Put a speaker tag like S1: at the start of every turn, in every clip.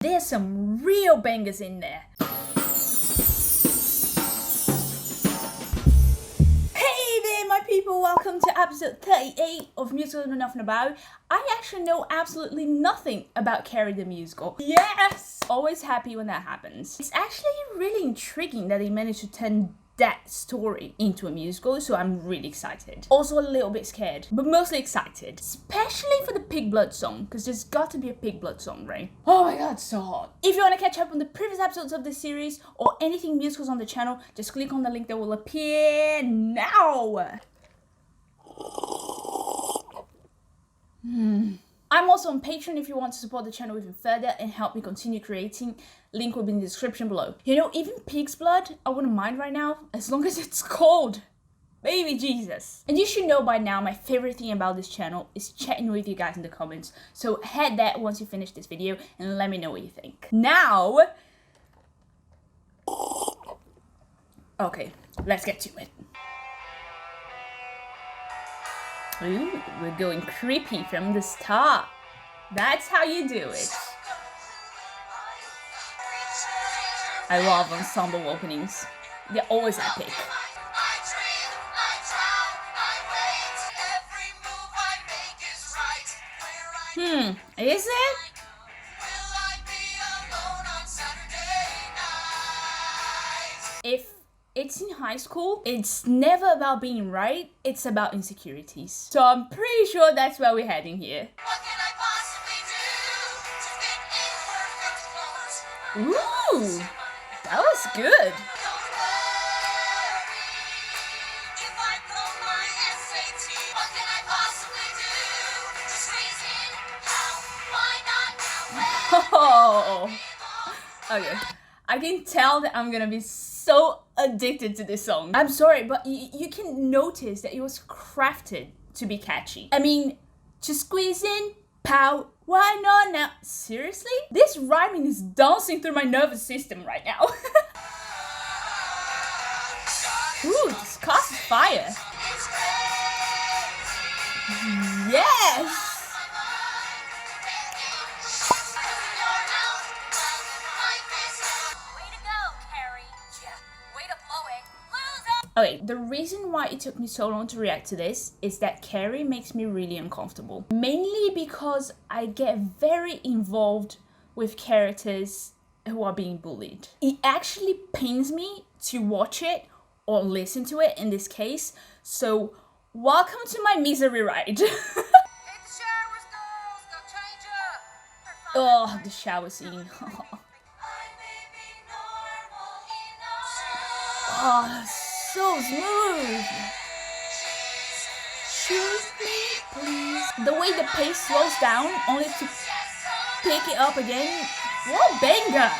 S1: There's some real bangers in there. Hey there, my people, welcome to episode 38 of Musical Know Nothing About. I actually know absolutely nothing about Carrie the Musical. Yes! Always happy when that happens. It's actually really intriguing that they managed to turn that story into a musical, so I'm really excited. Also a little bit scared, but mostly excited. Especially for the Pig Blood song, because there's got to be a Pig Blood song, right? Oh my god, so hot. If you want to catch up on the previous episodes of this series, or anything musicals on the channel, just click on the link that will appear now. I'm also on Patreon if you want to support the channel even further and help me continue creating. Link will be in the description below. You know, even pig's blood, I wouldn't mind right now, as long as it's cold. Baby Jesus. And you should know by now, my favorite thing about this channel is chatting with you guys in the comments. So head there once you finish this video and let me know what you think. Now, okay, let's get to it. Ooh, we're going creepy from the start. That's how you do it. I love ensemble openings. They're always epic. Is it? If it's in high school, it's never about being right, it's about insecurities. So I'm pretty sure that's where we're heading here. Ooh, that was good. Oh, okay. I can tell that I'm gonna be so addicted to this song. I'm sorry, but you can notice that it was crafted to be catchy. I mean, just squeeze in, pow, why not now? Seriously? This rhyming is dancing through my nervous system right now. Ooh, this cast is fire. Yes! Okay, the reason why it took me so long to react to this is that Carrie makes me really uncomfortable. Mainly because I get very involved with characters who are being bullied. It actually pains me to watch it or listen to it in this case. So, welcome to my misery ride. Oh, the shower scene. Oh, so smooth. Shoot me, please. The way the pace slows down, only to pick it up again. What a banger!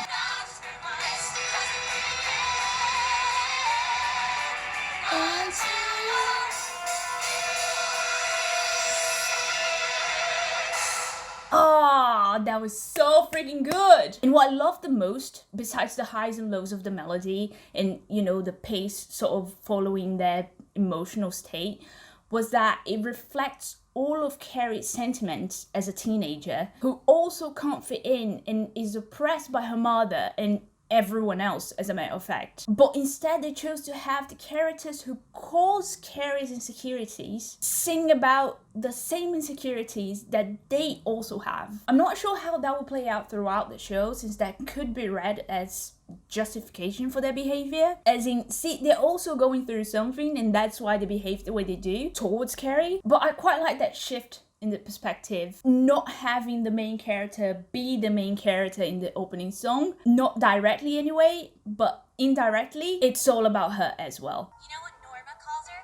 S1: Oh, that was so freaking good. And what I loved the most, besides the highs and lows of the melody and, you know, the pace sort of following their emotional state, was that it reflects all of Carrie's sentiments as a teenager who also can't fit in and is oppressed by her mother and everyone else, as a matter of fact. But instead they chose to have the characters who cause Carrie's insecurities sing about the same insecurities that they also have. I'm not sure how that will play out throughout the show, since that could be read as justification for their behavior. As in, see, they're also going through something and that's why they behave the way they do towards Carrie. But I quite like that shift in the perspective, not having the main character be the main character in the opening song. Not directly anyway, but indirectly, it's all about her as well. You know what Norma calls her?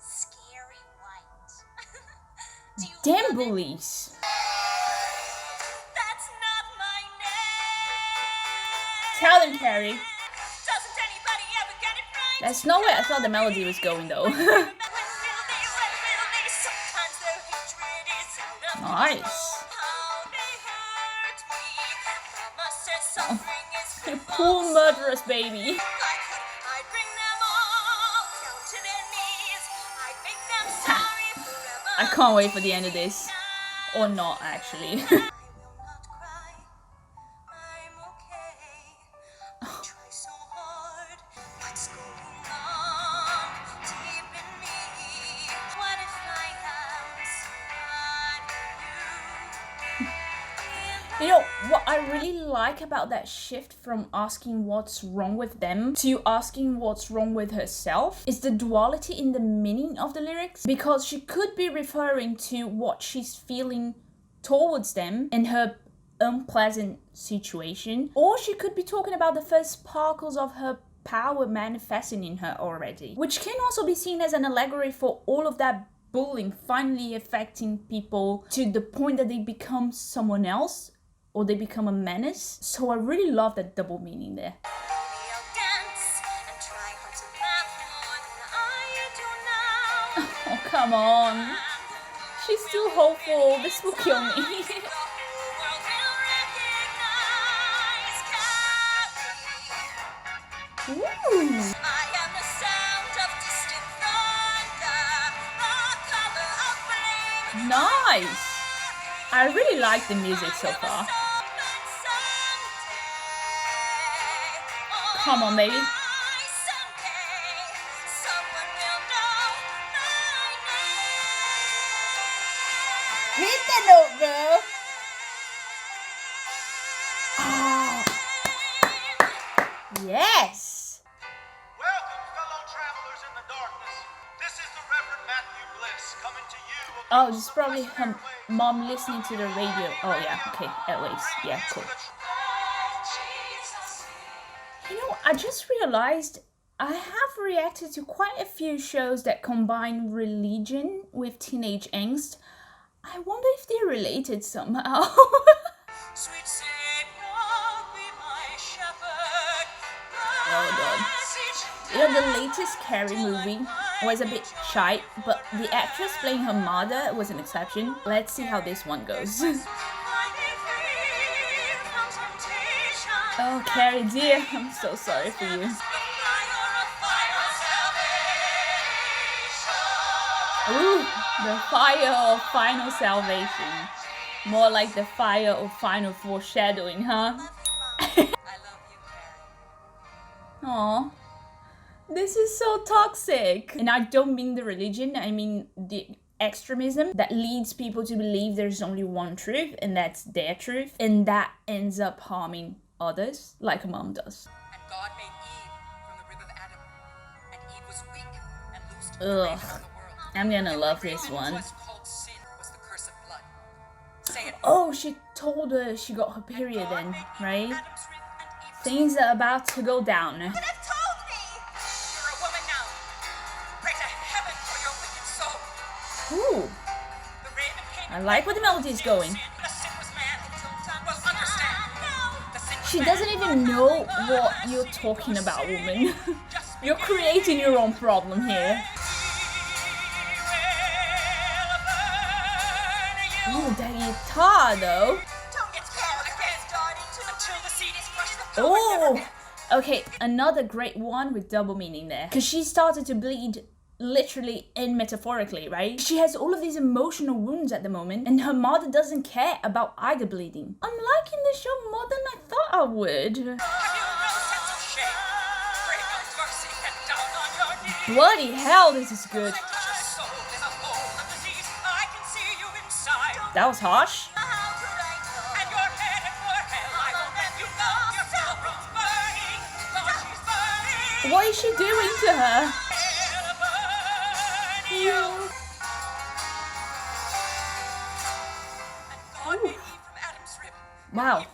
S1: Scary White. Damn bullies. That's not my name. Tell them, Carrie. Doesn't anybody ever get it right? That's not where I thought the melody was going though. Nice. Oh, you poor murderous baby. I can't wait for the end of this. Or not, actually. You know, what I really like about that shift from asking what's wrong with them to asking what's wrong with herself is the duality in the meaning of the lyrics, because she could be referring to what she's feeling towards them in her unpleasant situation, or she could be talking about the first sparkles of her power manifesting in her already, which can also be seen as an allegory for all of that bullying finally affecting people to the point that they become someone else or they become a menace. So I really love that double meaning there. Oh, come on. She's still hopeful. This will kill me. Ooh. Nice. I really like the music so far. Come on, baby. Hit the note, girl. Oh. Yes.
S2: Welcome, fellow travelers in the darkness. This is the Reverend Matthew Bliss coming to you.
S1: Oh, this is probably her mom listening to the radio. Oh yeah, okay, at least. Yeah, cool. You know, I just realized I have reacted to quite a few shows that combine religion with teenage angst. I wonder if they're related somehow.
S2: Sweet Savior, be my shepherd.
S1: Oh god. You know, the latest Carrie movie was a bit shy, but the actress playing her mother was an exception. Let's see how this one goes. Oh, Carrie dear, I'm so sorry for you. Ooh, the fire of final salvation. More like the fire of final foreshadowing, huh?
S2: I love you, Carrie.
S1: Aww. This is so toxic. And I don't mean the religion, I mean the extremism that leads people to believe there's only one truth and that's their truth, and that ends up harming others like a mom does.
S2: And God made Eve from the rib of Adam, and Eve was weak and loosed to the raven of the world.
S1: I'm gonna love this one.
S2: What was called sin was the curse of blood. Say it.
S1: Oh, she told her she got her period then, right?
S2: Adam's rib and Eve was
S1: Things are about to go down.
S2: have told me. You're a woman now. Pray to heaven for your wicked soul.
S1: Ooh,
S2: The raven came
S1: I like where the melody is going.
S2: The sin was man until time will understand. The sin was
S1: She
S2: man.
S1: doesn't even know what you're talking about, woman. You're creating your own problem here. Ooh, that guitar though. Oh, okay, another great one with double meaning there. Because she started to bleed literally and metaphorically, right? She has all of these emotional wounds at the moment, and her mother doesn't care about either bleeding. I'm liking the show more than I thought I would. Bloody hell, this is good. That was harsh. What is she doing to her? Wow,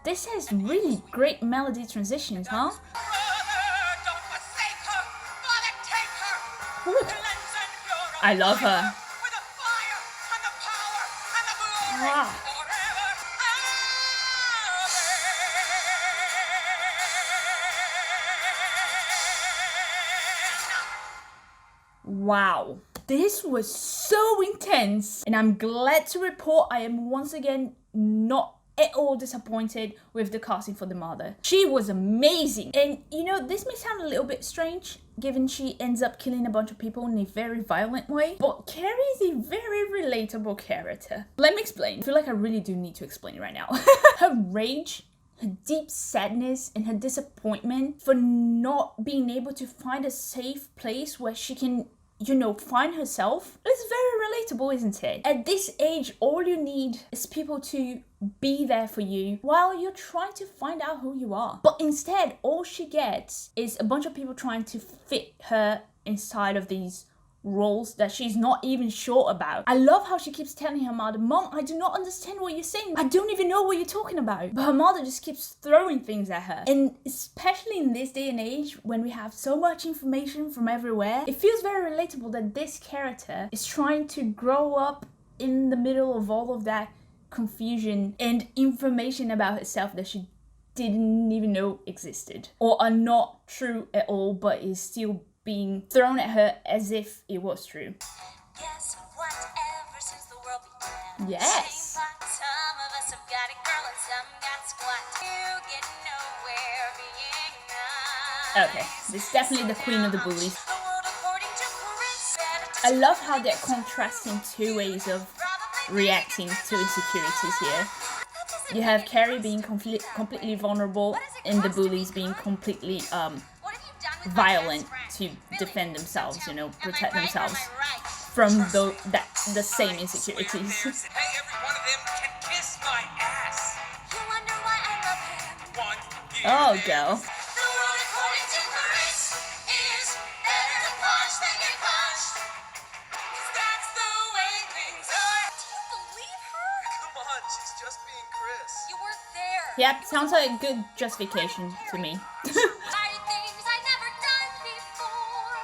S1: this has really great melody transitions, huh? Ooh. I love her. Wow. Wow, this was so intense, and I'm glad to report I am once again not at all disappointed with the casting for the mother. She was amazing, and you know, this may sound a little bit strange given she ends up killing a bunch of people in a very violent way, but Carrie is a very relatable character. Let me explain. I feel like I really do need to explain it right now. Her rage, her deep sadness, and her disappointment for not being able to find a safe place where she can find herself. It's very relatable, isn't it? At this age, all you need is people to be there for you while you're trying to find out who you are. But instead, all she gets is a bunch of people trying to fit her inside of these roles that she's not even sure about. I love how she keeps telling her mother, Mom, I do not understand what you're saying. I don't even know what you're talking about. But her mother just keeps throwing things at her. And especially in this day and age, when we have so much information from everywhere, it feels very relatable that this character is trying to grow up in the middle of all of that confusion and information about herself that she didn't even know existed or are not true at all, but is still being thrown at her as if it was true.
S2: Guess what? Ever since the world began.
S1: Yes.
S2: Some of us have got it, girl, and some got squat. You get nowhere being nice.
S1: Okay, this is definitely the queen of the bullies.
S2: The world according to Chris.
S1: I love how they're contrasting two ways of reacting to insecurities here. You have Carrie being completely vulnerable and the bullies being completely violent to defend themselves, protect themselves from the same insecurities.
S3: Hey, every one of them can kiss my ass.
S2: You wonder why I love him.
S1: Oh, girl.
S2: The world according to Chris is better to punch than get punched. 'Cause that's the way things are. Do you believe her?
S3: Come on, she's just being Chris.
S2: You weren't there.
S1: Yep, sounds like a good justification to me.
S2: Try things I never done before.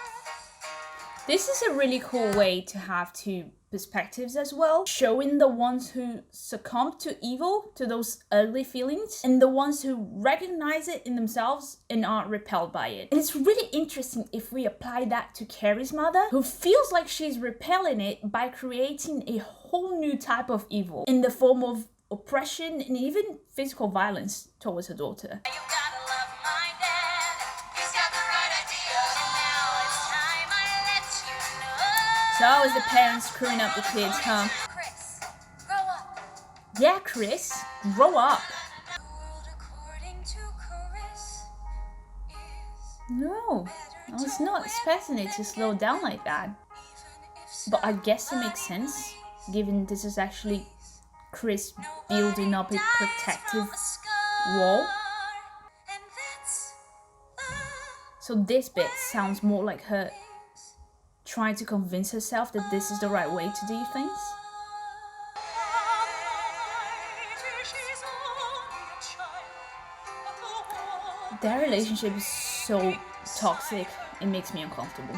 S1: This is a really cool way to have two perspectives as well, showing the ones who succumb to evil, to those ugly feelings, and the ones who recognize it in themselves and aren't repelled by it. And it's really interesting if we apply that to Carrie's mother, who feels like she's repelling it by creating a whole new type of evil in the form of oppression and even physical violence towards her daughter.
S2: You gotta love my dad. He's got the right idea. And now it's time I let you know.
S1: So how is the parents screwing up the kids, huh?
S2: Chris, grow up.
S1: Yeah, Chris, grow up.
S2: The world according to Chris is
S1: No, I was not expecting it to slow down like that.
S2: even if
S1: But I guess it makes sense, given this is actually Chris building up a protective wall.
S2: And that's
S1: So this bit sounds more like her trying to convince herself that this is the right way to do things. Their relationship is so toxic, it makes me uncomfortable.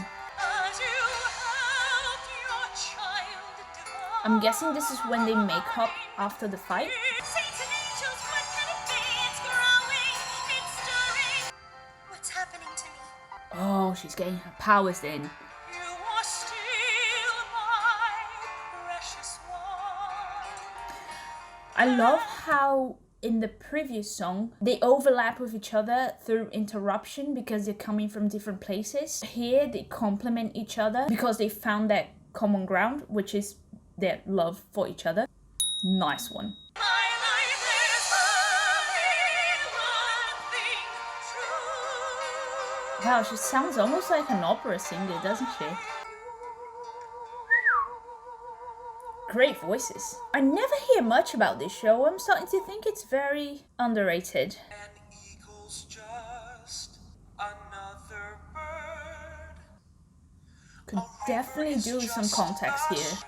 S1: I'm guessing this is when they make up after the fight.
S2: What's happening to me?
S1: Oh, she's getting her powers in.
S2: You are still my precious one.
S1: I love how in the previous song they overlap with each other through interruption because they're coming from different places. Here they complement each other because they found that common ground, which is their love for each other. Nice one.
S2: My life is only one thing true.
S1: Wow, she sounds almost like an opera singer, doesn't she? Great voices. I never hear much about this show. I'm starting to think it's very underrated.
S3: An eagle's just another bird.
S1: Could definitely do with some context here.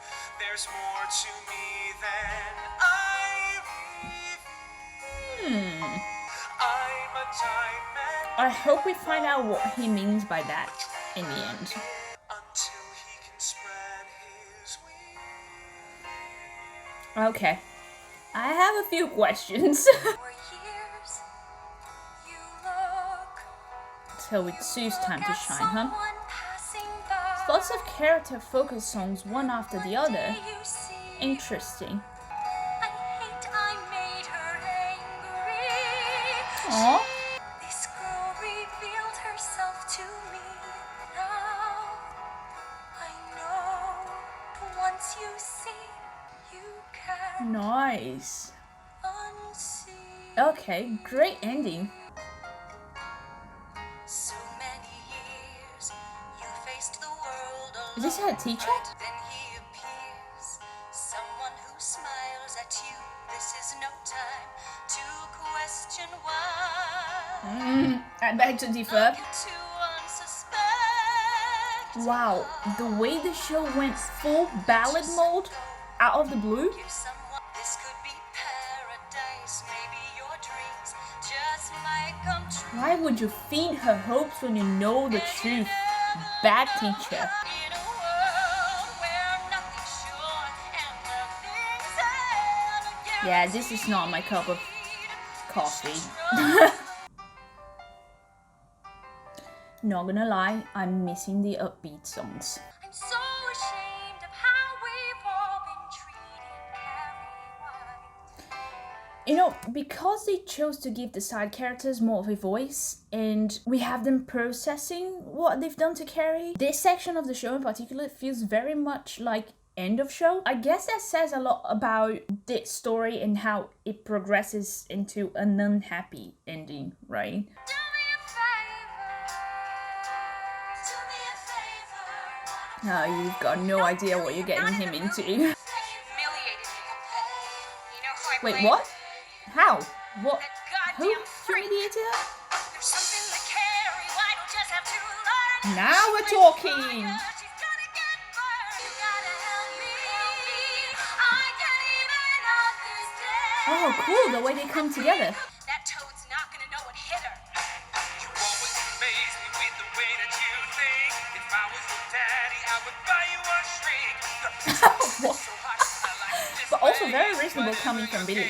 S3: There's more to me than I reveal. I'm a time man
S1: I hope we find out what he means by that in the end.
S3: until he can spread his wings.
S1: Okay. I have a few questions.
S2: For years, you look
S1: So it's Sue's time to
S2: at
S1: shine, huh?
S2: someone passing by.
S1: Lots of character-focused songs, one after the other.
S2: You see,
S1: Interesting.
S2: I hate I made her angry.
S1: Aww.
S2: This girl revealed herself to me. Now I know once you see, you can
S1: Nice.
S2: unsee.
S1: Okay, great ending.
S2: So many years you faced the world alone.
S1: Is this her teacher?
S2: Then he appears, someone who smiles at you. This is no time to question why.
S1: I beg to differ.
S2: To unsuspecting.
S1: Wow, the way the show went full ballad mode out of the blue.
S2: Give someone, this could be paradise. Maybe your dreams just might come true.
S1: Why would you feed her hopes when you know the truth? Bad teacher.
S2: In a world where nothing's sure and nothing's ever
S1: Yeah, this is not my cup of coffee. Not gonna lie, I'm missing the upbeat songs.
S2: I'm so ashamed of how we've all been treating Carrie.
S1: You know, because they chose to give the side characters more of a voice and we have them processing what they've done to Carrie, this section of the show in particular feels very much like end of show. I guess that says a lot about this story and how it progresses into an unhappy ending, right?
S2: Do me a favor. Do me a favor.
S1: Oh, you've got no idea what you're getting him into.
S2: Humiliated me. You know who I
S1: Wait,
S2: played?
S1: what? How? What?
S2: That
S1: Who
S2: goddamn freak.
S1: humiliated her?
S2: There's something to carry. Why don't you just have to learn?
S1: Now we're talking!
S2: She's gonna get burned. You gotta help me. I can't even understand.
S1: Oh, cool, the way they come together.
S2: That toad's not gonna know what hit her.
S3: You always amaze me with the way that you think. If I was your daddy, I would buy you a shrink.
S1: What?
S3: So hot, I like this
S1: But also
S3: way.
S1: very reasonable coming from Billy.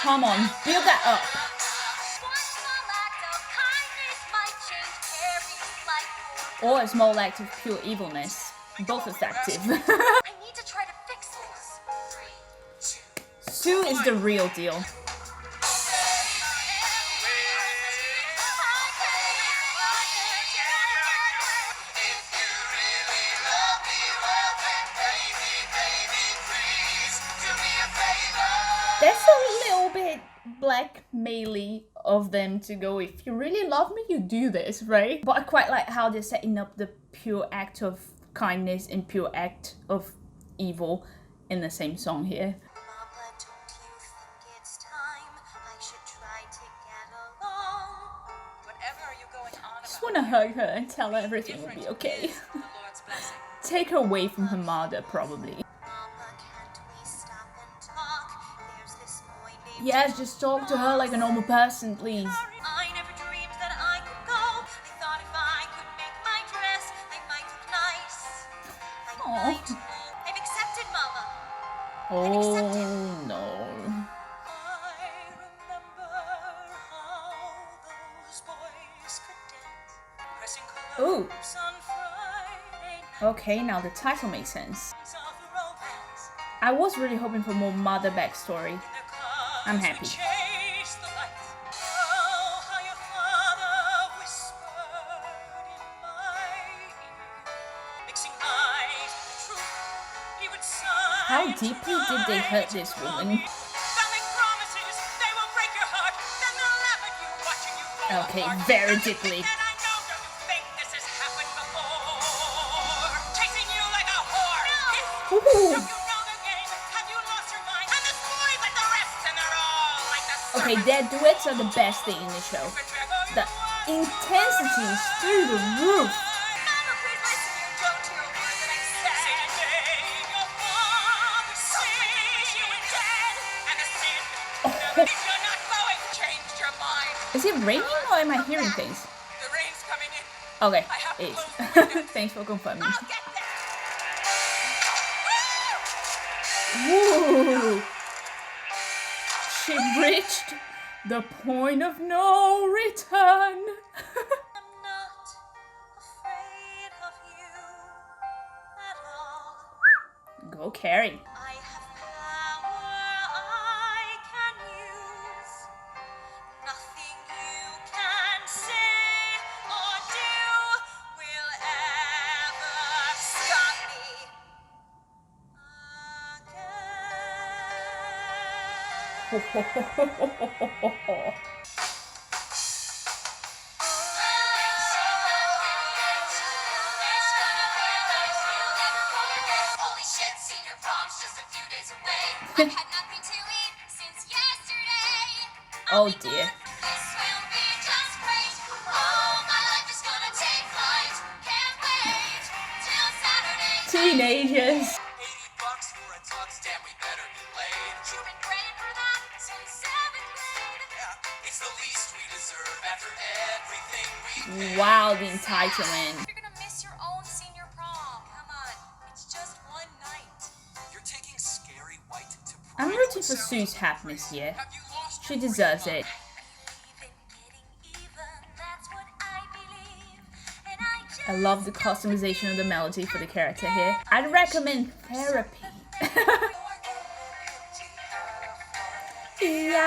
S1: Come on, build that up.
S2: One small act of kindness might change Carrie's life for
S1: Or a small act of pure evilness. Both effective.
S2: I need to try to fix this.
S1: Sue is the real deal. That's a little bit blackmaily of them to go, if you really love me, you do this, right? But I quite like how they're setting up the pure act of kindness and pure act of evil in the same song here.
S2: Mama, don't you think it's time I should try to get along?
S4: Whatever are you going on
S1: I just
S4: about?
S1: want to hug her and tell her everything will be okay.
S4: Is the Lord's blessing.
S1: Take her away from her mother, probably.
S2: Mama, can't we stop and talk? There's this boy named
S1: Yes, just talk to her like a normal person, please.
S2: I never dreamed that I could go. I thought if I could make my dress, I might look nice. I
S1: Aw.
S2: might move. I've accepted, Mama.
S1: Oh no.
S2: I remember how those boys could dance, pressing
S1: Ooh.
S2: close on Friday nights
S1: Okay, now the title makes sense.
S2: of romance.
S1: I was really hoping for more mother backstory.
S2: Their cars
S1: I'm
S2: would
S1: happy.
S2: chase the lights. Oh, how your father whispered in my ear, mixing lies with truth. He would sigh
S1: How
S2: to
S1: deeply did they hurt this woman?
S2: They'll make promises, they will break your heart, then they'll laugh at you, watching you fall
S1: Okay,
S2: apart.
S1: very
S2: Don't you
S1: deeply.
S2: think that I know? Don't you think this has happened before? Chasing you like a whore.
S1: Ooh.
S2: Don't you know the game? Have you lost your mind? And the boys like the rest, and they're all like the
S1: Okay, their duets are the best thing in the show. The intensity is through the roof.
S2: Mama, please listen. You don't hear a word that I say. Your father said you were dead, and the sin. If you're not going, changed your mind.
S1: Is it raining or am I hearing things?
S2: The rain's coming in.
S1: Okay,
S2: I have
S1: it
S2: clothes
S1: is. Thanks for confirming.
S2: I'll get there.
S1: Woo! She reached the point of no return.
S2: I'm not afraid of you at all.
S1: Go Carrie.
S2: I have power I can use. Nothing you can say or do will ever stop me again.
S1: Oh dear.
S2: This will be just great. Oh, my life is gonna take flight. Can't wait till Saturday.
S1: Teenagers.
S3: $80 for a tux, damn, we better be late.
S2: You've been praying for that since 7th grade.
S3: Yeah, it's the least we deserve after everything we
S1: Wow, the entitlement.
S4: You're gonna miss your own senior prom. Come on, it's just one night.
S3: You're taking scary white to
S1: I'm
S3: prime.
S1: rooting for Sue's happiness here.
S3: Have you lost
S1: She
S3: your
S1: deserves
S3: freedom?
S1: it.
S2: Believe in getting even, that's what I believe. And I just
S1: I love the customization of the melody for the character here. I'd recommend therapy.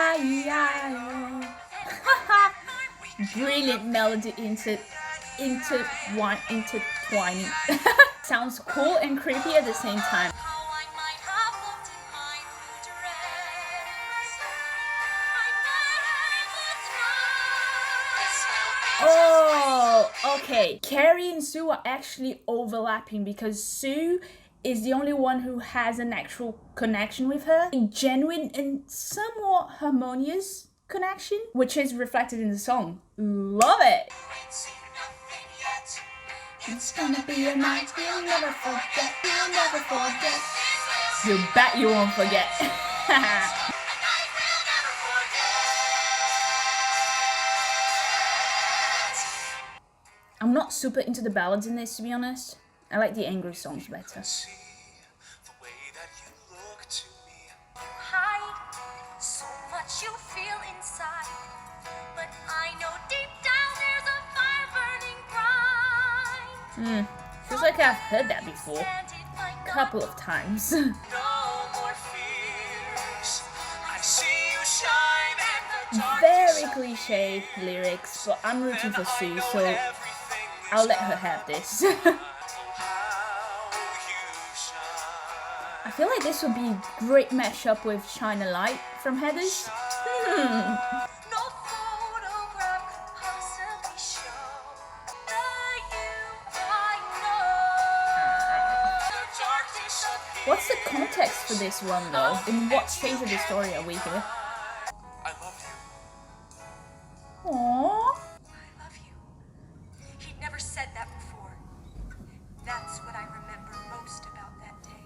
S1: E-I-E-I-O. Brilliant melody intertwining. Sounds cool and creepy at the same time.
S2: how I might have looked in my blue dress. I might have been
S1: Oh, okay. Carrie and Sue are actually overlapping because Sue is the only one who has an actual connection with her. A genuine and somewhat harmonious connection, which is reflected in the song. Love it! It's gonna be a night we'll never forget, we'll never forget. You bet you won't forget. I'm not super into the ballads in this, to be honest. I like the angry songs better.
S3: See the way that you look to me.
S2: hide so much you feel inside, but I know deep down there's a fire burning bright.
S1: Feels like I've heard that before.
S2: Stand it might
S1: A
S2: not
S1: couple of times.
S3: No more fears. I see you shine in the dark.
S1: Very cliche lyrics, but I'm rooting for Sue, so
S3: Everything
S1: I'll let her have this.
S3: how you shine.
S1: I feel like this would be a great mashup with Shine a Light from Heathers.
S2: no photograph could possibly show the you I know. The darkness appears.
S1: What's the context for this one though? In what stage of the story are we here?
S3: I love you.
S1: Aww.
S4: I love you. He'd never said that before. That's what I remember most about that day.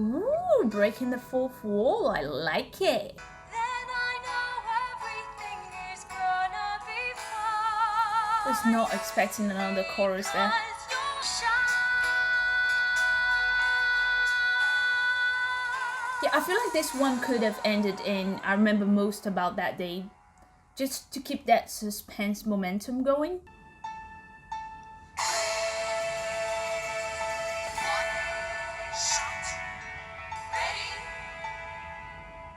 S1: Ooh, breaking the fourth wall. I like it.
S2: Then I know everything is gonna be fine.
S1: Was not expecting another chorus there.
S2: 'Cause you'll shine.
S1: Yeah, I feel like this one could have ended in I remember most about that day. Just to keep that suspense momentum going.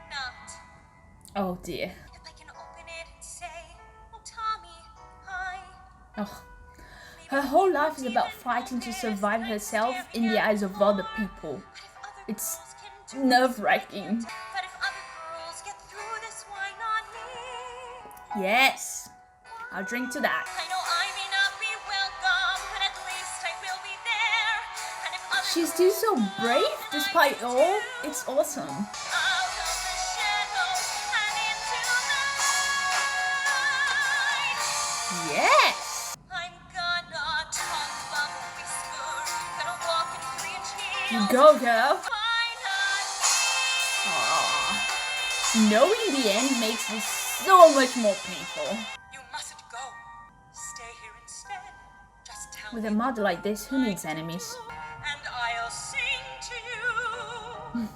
S2: Not.
S1: Oh dear.
S2: If I can open it and say, oh Tommy, hi.
S1: Oh. Her whole life is about fighting to survive herself in the eyes of other people. It's nerve-wracking.
S2: But if other girls get through this, why not me?
S1: Yes. I'll drink to that.
S2: I know I may not be welcome, but at least I will be there. And if other
S1: She's still so brave despite all. It's awesome.
S2: out of the shadows and into the light,
S1: Yes.
S2: I'm gonna talk about the whisper, gonna walk in 3-inch
S1: You
S2: heels.
S1: go, girl.
S2: Why not me?
S1: Aww. Knowing the end makes this so much more painful.
S4: You mustn't go. Stay here instead. Just tell
S1: With a
S4: me.
S1: mother like this, who needs enemies?
S2: And I'll sing to you.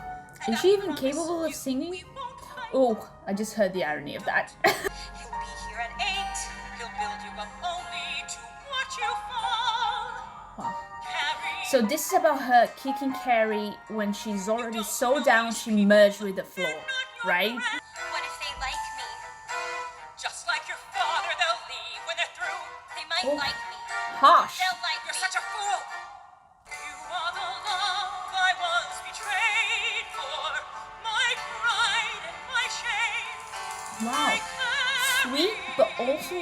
S1: Is she even capable of singing?
S2: We won't fight.
S1: Oh, I just heard the irony of that.
S2: He'll be here at 8. He'll build you up only to watch you fall.
S1: Wow.
S2: Carrie.
S1: So this is about her kicking Carrie when she's already so down she merged with the floor, right?
S2: What if they like me? Just like your father, they'll leave when they're through. They might
S1: Oh.
S2: like me.
S1: Harsh.
S2: They'll like me. You're such a fool. You are the love I was betrayed for. My pride and my shame.
S1: Wow.
S2: Carrie,
S1: Sweet, but also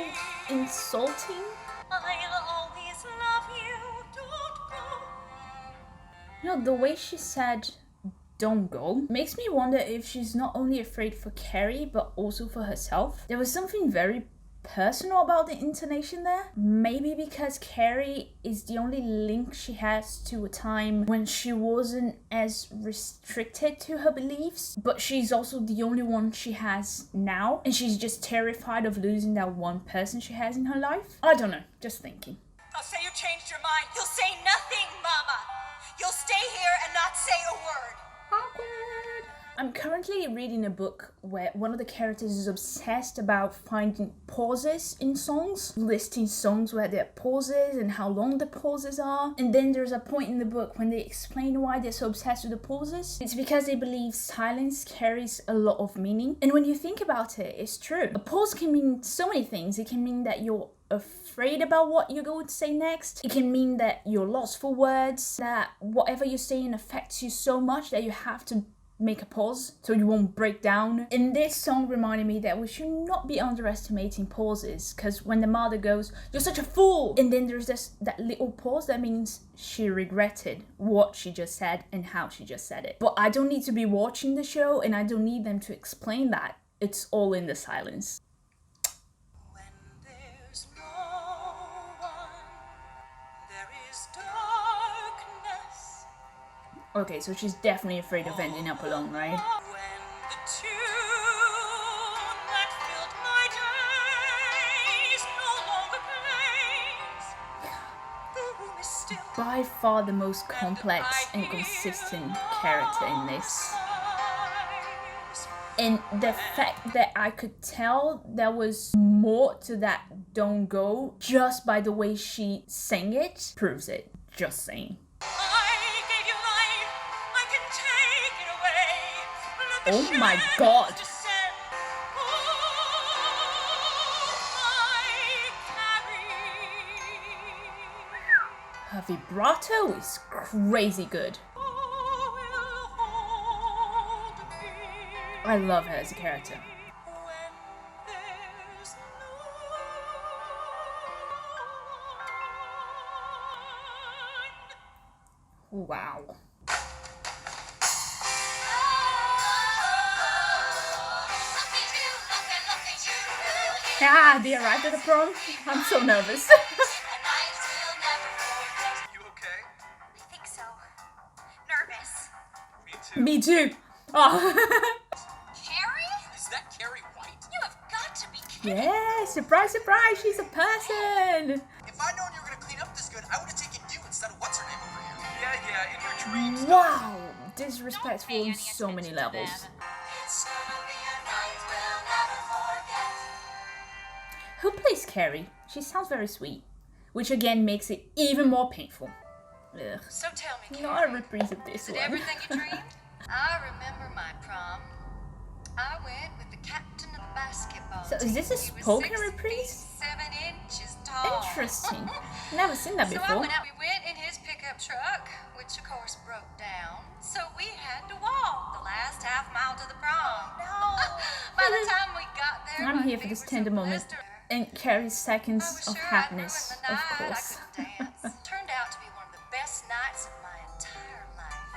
S1: insulting.
S2: I'll always love you. Don't go.
S1: You know, the way she said don't go makes me wonder if she's not only afraid for Carrie but also for herself. There was something very personal about the intonation there. Maybe because Carrie is the only link she has to a time when she wasn't as restricted to her beliefs, but she's also the only one she has now, and she's just terrified of losing that one person she has in her life. I don't know, just thinking.
S2: I'll say you changed your mind. You'll say nothing, Mama. You'll stay here and not say a word.
S1: I'm currently reading a book where one of the characters is obsessed about finding pauses in songs, listing songs where there are pauses and how long the pauses are. And then there's a point in the book when they explain why they're so obsessed with the pauses. It's because they believe silence carries a lot of meaning. And when you think about it, it's true. A pause can mean so many things. It can mean that you're afraid about what you're going to say next. It can mean that you're lost for words, that whatever you're saying affects you so much that you have to make a pause so you won't break down. And this song reminded me that we should not be underestimating pauses, because when the mother goes, "You're such a fool," and then there's that little pause, that means she regretted what she just said and how she just said it. But I don't need to be watching the show, and I don't need them to explain that. It's all in the silence.
S2: When there's no one, there is darkness.
S1: Okay, so she's definitely afraid of ending up alone, right?
S2: When the tune that filled my days no longer plays, the room is still.
S1: By far the most complex and consistent character in this. And the fact that I could tell there was more to that "Don't Go" just by the way she sang it proves it. Just saying.
S2: I gave you life, I can take it away. Let the
S1: Oh my
S2: shadows
S1: God.
S2: descend. Oh, my Carrie.
S1: Her vibrato is crazy good. I love her as a character. Wow. Ah, they arrived at the prom. I'm so nervous.
S3: You okay?
S4: I think so. Nervous.
S3: Me too.
S1: Me too. Oh.
S4: Carrie?
S3: Is that Carrie White?
S4: You have got to be kidding.
S1: Yeah, surprise, surprise, she's a person.
S5: If I'd known you were gonna clean up this good, I would have taken you instead of what's her name over here.
S3: Yeah, in your dreams.
S1: Wow, disrespectful on so many levels.
S5: It's gonna be a night we'll never forget.
S1: Who plays Carrie? She sounds very sweet, which again makes it even more painful. Ugh.
S4: So tell me,
S1: Not a
S4: Carrie,
S1: reprise of this
S4: is it
S1: one.
S4: everything you dreamed? I remember my prom. I went with the captain of the basketball
S1: So is
S4: team.
S1: this a
S4: He was
S1: spoken
S4: 6
S1: reprise?
S4: feet 7 inches tall.
S1: Interesting. Never seen that
S4: So I
S1: before.
S4: went out. We went in his pickup truck, which of course broke down. So we had to walk the last half mile to the prom. No. By the time we got there,
S1: I'm
S4: my
S1: here for
S4: feet
S1: this
S4: were
S1: tender
S4: so
S1: moment.
S4: blistered.
S1: And Carrie's
S4: I
S1: seconds
S4: was
S1: of
S4: sure
S1: happiness,
S4: I'd ruined the
S1: of
S4: night.
S1: course.
S4: I couldn't dance. Turned out to be one of the best nights of my entire life.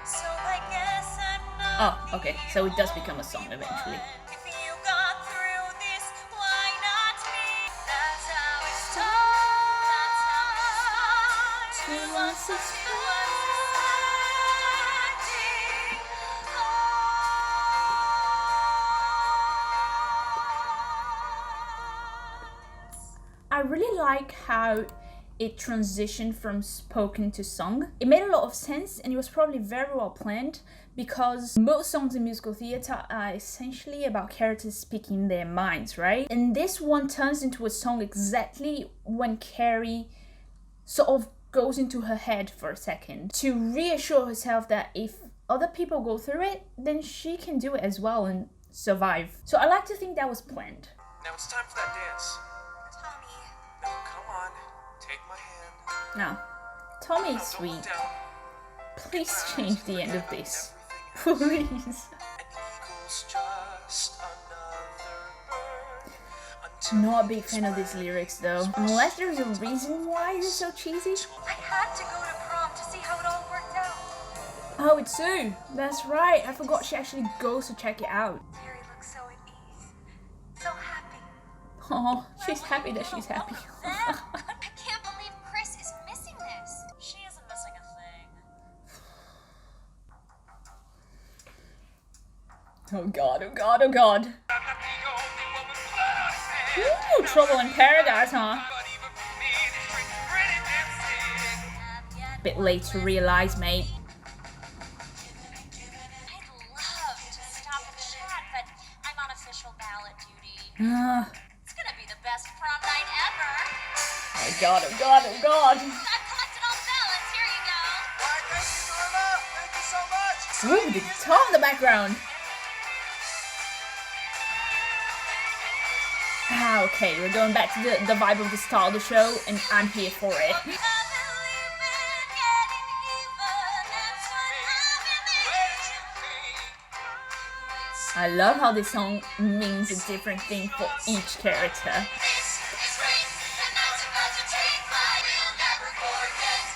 S2: So I guess I'm not
S1: Oh, okay, so it does become a song eventually.
S2: If you got through this, why not me? That's how it starts.
S1: To us it's I really like how it transitioned from spoken to sung. It made a lot of sense and it was probably very well planned, because most songs in musical theatre are essentially about characters speaking their minds, right? And this one turns into a song exactly when Carrie sort of goes into her head for a second to reassure herself that if other people go through it, then she can do it as well and survive. So I like to think that was planned.
S3: Now it's time for that dance.
S4: Tommy.
S3: Now come on, take my hand.
S1: Now, Tommy is
S3: Now, don't
S1: sweet.
S3: look down.
S1: Please change the end of this.
S3: Everything.
S1: Please.
S3: An eagle's just another bird. Until
S1: Not a big fan of these lyrics though. Unless there's a reason why they're so cheesy.
S4: I had to go to prom to see how it all worked out.
S1: Oh, it's Sue. That's right. I forgot she actually goes to check it out.
S4: Carrie looks so at ease, so happy.
S1: Oh, she's happy that she's happy.
S4: I can't believe Chris is missing this.
S2: She isn't missing a thing.
S1: Oh god, oh god, oh god.
S3: I'm not the only one with blood on his hands.
S1: Ooh, trouble in paradise, huh?
S3: But even for me, this drink's pretty damn sick.
S1: Bit late to realize, mate.
S2: I'd love to stop and chat, but I'm on official ballot duty.
S1: Oh
S2: It's gonna be the best prom night ever.
S1: god, oh god, oh god.
S2: I've collected all the ballots. Here you go.
S3: Why, thank you, Norma. Thank you so much.
S1: Ooh, the guitar in the background. Ah, okay, we're going back to the vibe of the start of the show, and I'm here for it.
S2: I believe in getting even. That's what
S3: Where did you think?
S1: I love how this song means a different thing for each character.
S5: This is rain, and that's about to take flight. We'll never forget.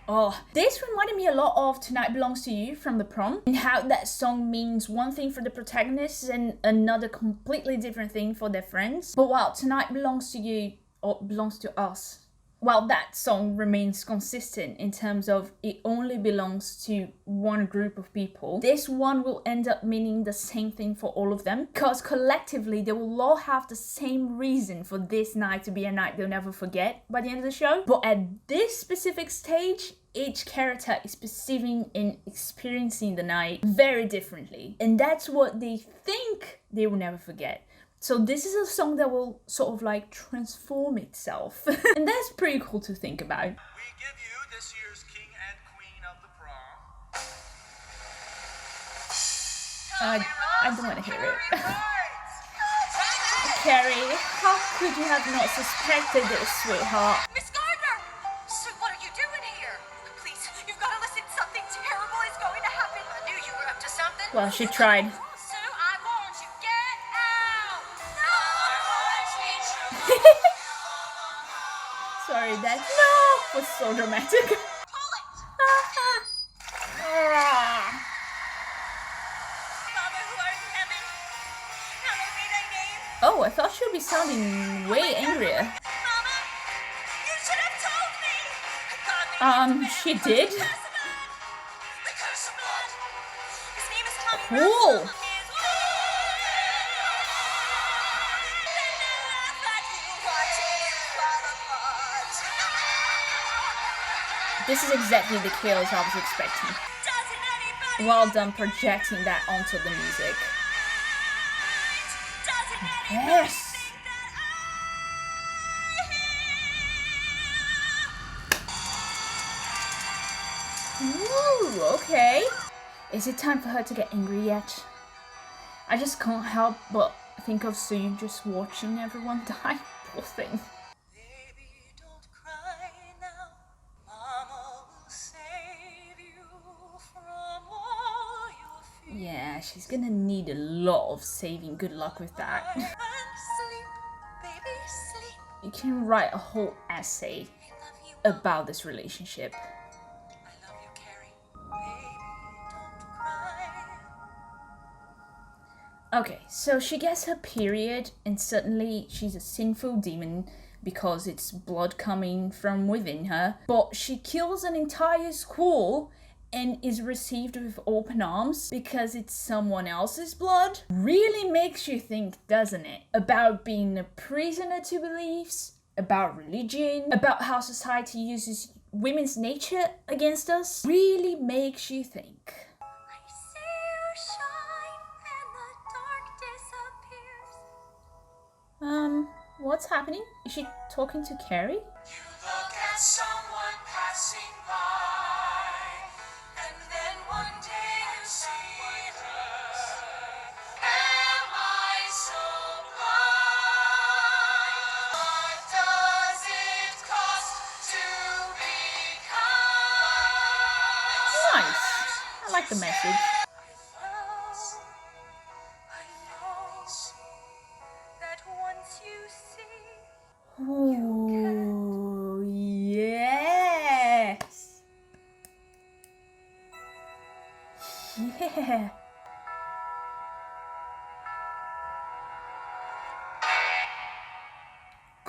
S1: Oh, this reminded me a lot of Tonight Belongs to You from the Prom, and how that song means one thing for the protagonists and another completely different thing for their friends. But while Tonight Belongs to You, or belongs to us, while that song remains consistent in terms of it only belongs to one group of people, this one will end up meaning the same thing for all of them, because collectively they will all have the same reason for this night to be a night they'll never forget by the end of the show. But at this specific stage, each character is perceiving and experiencing the night very differently, and that's what they think they will never forget. So this is a song that will sort of like transform itself. And that's pretty cool to think about.
S3: We give you this year's king and queen of the prom.
S1: I don't want to hear it. Carrie, how could you have not suspected this, sweetheart?
S4: Miss Gardner! So what are you doing here? Please, you've got to listen. Something terrible is going to happen. I knew you were up to something.
S1: Well, she tried.
S4: Sue, I warned you. Get out! No!
S1: Sorry, that no was so dramatic.
S4: Pull it!
S2: Father, who art in heaven, hallowed be thy name.
S1: Oh, I thought she would be sounding way angrier.
S2: Mama, you should have told me. God made
S1: She did?
S2: the curse of blood. His name is Tommy
S1: Cool.
S2: Russell. He is
S1: This is exactly the chaos I was expecting.
S2: Doesn't anybody
S1: Well done projecting that onto the music.
S2: Doesn't anybody
S1: Yes!
S2: think that
S1: Ooh, okay. Is it time for her to get angry yet? I just can't help but think of Sue just watching everyone die. Poor thing.
S2: Baby, don't cry now. Mama will save you from all your fears.
S1: Yeah, she's gonna need a lot of saving. Good luck with that.
S2: And sleep, baby, sleep.
S1: You can write a whole essay
S2: I love you.
S1: about this relationship.
S2: I love you, Carrie. Baby, don't cry.
S1: Okay, so she gets her period, and suddenly she's a sinful demon because it's blood coming from within her. But she kills an entire school and is received with open arms because it's someone else's blood. Really makes you think, doesn't it? About being a prisoner to beliefs, about religion, about how society uses women's nature against us. Really makes you think.
S4: I see you shine and the dark disappears.
S1: What's happening? Is she talking to Carrie?
S3: You look at someone passing by, and then one day you see her. Am I so blind? What does it cost to be kind?
S1: Nice. I like the message.
S4: I know that once you see,
S1: Oh, yes.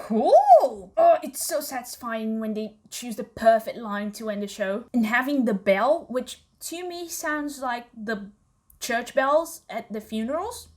S1: cool. Oh, it's so satisfying when they choose the perfect line to end the show. And having the bell, which to me sounds like the church bells at the funerals.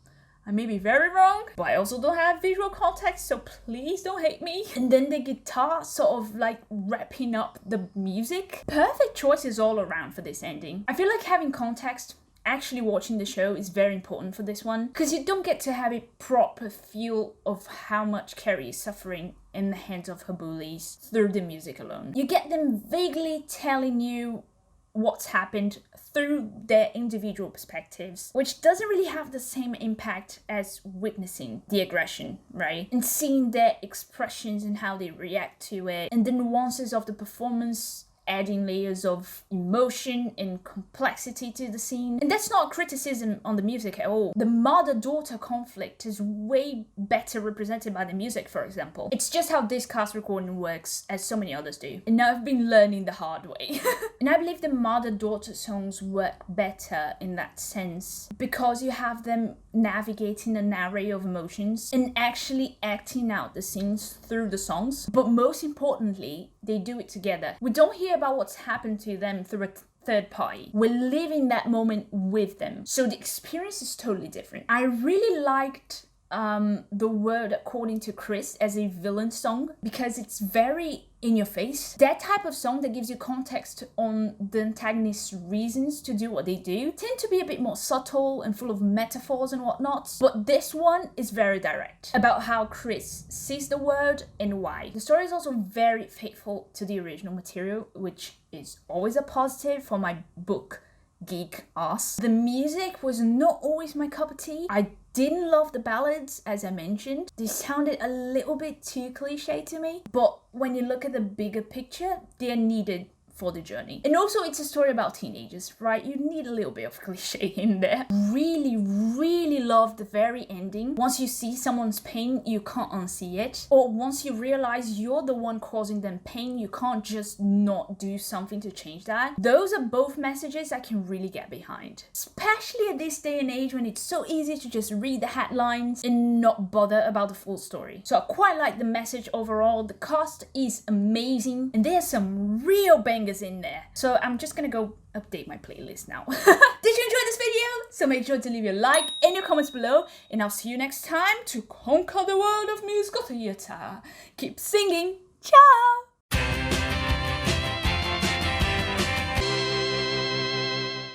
S1: I may be very wrong, but I also don't have visual context, so please don't hate me. And then the guitar sort of like wrapping up the music. Perfect choices all around for this ending. I feel like having context, actually watching the show is very important for this one, because you don't get to have a proper feel of how much Carrie is suffering in the hands of her bullies through the music alone. You get them vaguely telling you what's happened through their individual perspectives, which doesn't really have the same impact as witnessing the aggression, right? And seeing their expressions and how they react to it, and the nuances of the performance adding layers of emotion and complexity to the scene. And that's not a criticism on the music at all. The mother-daughter conflict is way better represented by the music, for example. It's just how this cast recording works, as so many others do. And now I've been learning the hard way. And I believe the mother-daughter songs work better in that sense, because you have them navigating an array of emotions and actually acting out the scenes through the songs. But most importantly, they do it together. We don't hear about what's happened to them through a third party. We're living that moment with them. So the experience is totally different. I really liked the word According to Chris as a villain song, because it's very in your face. That type of song that gives you context on the antagonist's reasons to do what they do tend to be a bit more subtle and full of metaphors and whatnot. But this one is very direct about how Chris sees the world and why. The story is also very faithful to the original material, which is always a positive for my book geek ass. The music was not always my cup of tea. I didn't love the ballads, as I mentioned. They sounded a little bit too cliche to me, but when you look at the bigger picture, they are needed for the journey. And also, it's a story about teenagers, right? You need a little bit of cliche in there. Really love the very ending. Once you see someone's pain, you can't unsee it. Or once you realize you're the one causing them pain, you can't just not do something to change that. Those are both messages I can really get behind. Especially at this day and age when it's so easy to just read the headlines and not bother about the full story. So I quite like the message overall. The cast is amazing and there's some real bangers in there. So I'm just gonna go update my playlist now. Did you enjoy this video? So make sure to leave your like and your comments below, and I'll see you next time to conquer the world of musical theatre. Keep singing. Ciao!